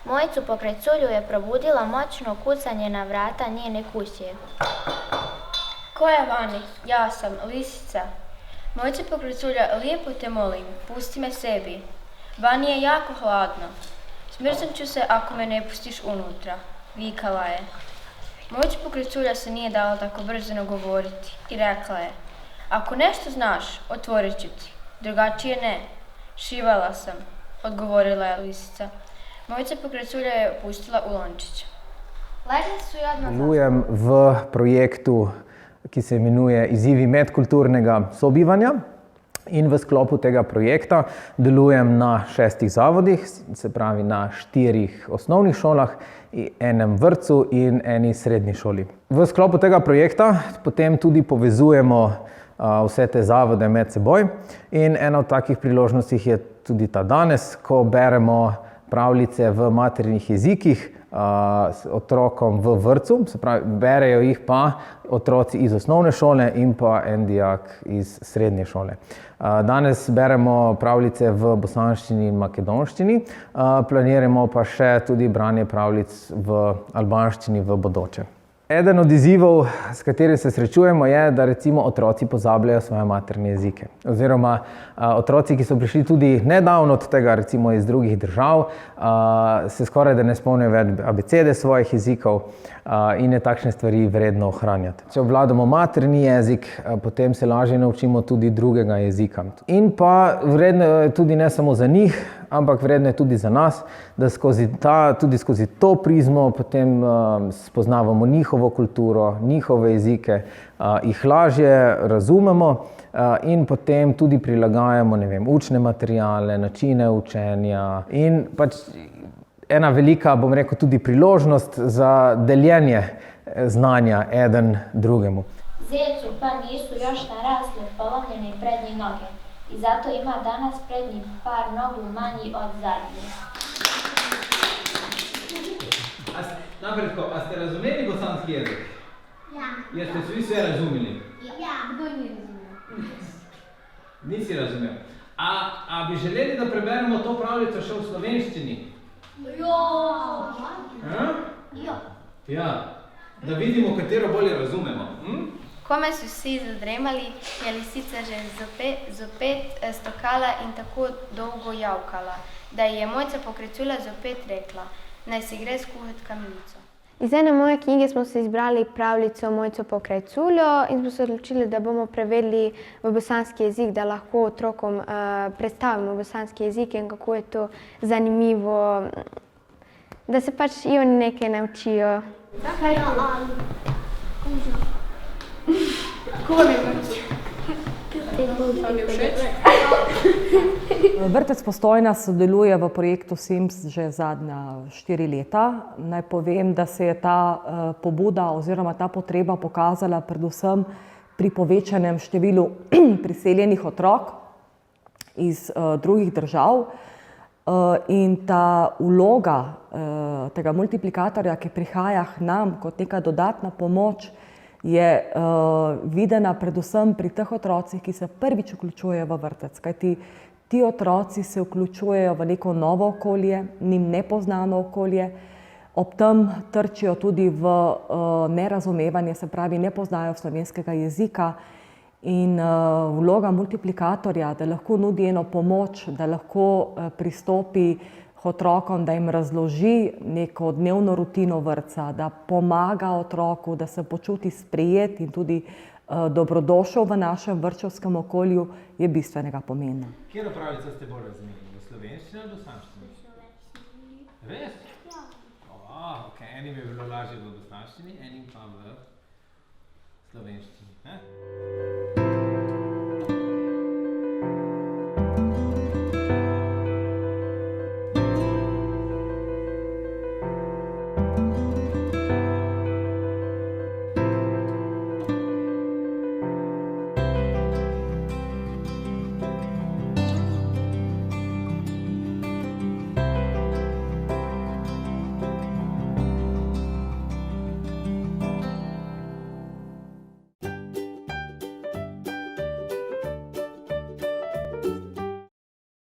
Mojcu Pokreculju je probudilo moćno kucanje na vrata njene kuće. Ko je vani? Ja sam, lisica. Mojcu Pokreculja, lijepo te molim, pusti me sebi. Vani je jako hladno. Smrznut ću se ako me ne pustiš unutra, vikala je. Mojcu Pokreculja se nije dala tako brzo govoriti i rekla je: ako nešto znaš, otvorit ću ti, drugačije ne. Šivala sam, odgovorila je lisica. Mojca Pokreculja je pustila u lončić. Legli su i odmah Delujem v projektu, ki se imenuje Izzivi medkulturnega sobivanja. In v sklopu tega projekta delujem na 6 zavodih, se pravi na 4 osnovnih šolah, enem vrtcu in eni srednji šoli. V sklopu tega projekta potem tudi povezujemo vse te zavode med seboj in ena od takih priložnosti je tudi ta danes, ko beremo pravljice v materinih jezikih otrokom v vrtcu, se pravi, berejo jih pa otroci iz osnovne šole in pa en dijak iz srednje šole. Danes beremo pravljice v bosanščini in makedonščini, planiramo pa še tudi branje pravljic v albanščini v bodoče. Eden od izzivov, s katerim se srečujemo, je, da recimo otroci pozabljajo svoje materne jezike. Oziroma otroci, ki so prišli tudi nedavno od tega, recimo iz drugih držav, se skoraj da ne spomnijo več abecede svojih jezikov in je takšne stvari vredno ohranjati. Če obvladamo materni jezik, potem se lažje naučimo tudi drugega jezika. In pa vredno je tudi ne samo za njih, ampak vredno je tudi za nas, da tudi skozi to prizmo potem spoznavamo njihovo kulturo, njihove jezike, jih lažje razumemo in potem tudi prilagajamo, ne vem, učne materiale, načine učenja in pač ena velika, bom rekel, tudi priložnost za deljenje znanja eden drugemu. Zecu pa nisu još narasle polomljene prednje noge i zato ima danas prednji par nogu manji od zadnjih. Napred, a ste razumeli bosanski jezik? Ja. Jeste svi sve razumeli? Ja, kdo ni razumel? Nisi razumel. A bi želeli, da preberemo to pravljico še v slovenščini? Ja, da vidimo, katero bolje razumemo. Kome su vsi zadremali, je lisica že zopet stokala in tako dolgo javkala, da je Mojca Pokreculja zopet rekla: naj si gre skuhat kamilico. Iz ene moje knjige smo se izbrali pravljico Mojco Pokreculjo in smo se odločili, da bomo prevedli v bosanski jezik, da lahko otrokom predstavimo bosanski jezik in kako je to zanimivo, da se pač i oni nekaj naučijo. Vrtec Postojna sodeluje v projektu SIMS že zadnja 4 leta. Naj povem, da se je ta pobuda oziroma ta potreba pokazala predvsem pri povečanem številu priseljenih otrok iz drugih držav. In ta vloga tega multiplikatorja, ki prihaja k nam kot neka dodatna pomoč, je videna predvsem pri teh otrocih, ki se prvič vključujejo v vrtec. Kajti ti otroci se vključujejo v neko novo okolje, njim nepoznano okolje, ob tem trčijo tudi v nerazumevanje, se pravi, ne poznajo slovenskega jezika. In vloga multiplikatorja, da lahko nudi eno pomoč, da lahko pristopi k otrokom, da jim razloži neko dnevno rutino vrtca, da pomaga otroku, da se počuti sprejet in tudi dobrodošel v našem vrtčevskem okolju, je bistvenega pomena. Katero pravljico ste bolj razumeli? V slovenščini ali bosanščini? Res? Ja. Ok, enim je bilo lažje v bosanščini, enim pa v slovenščini.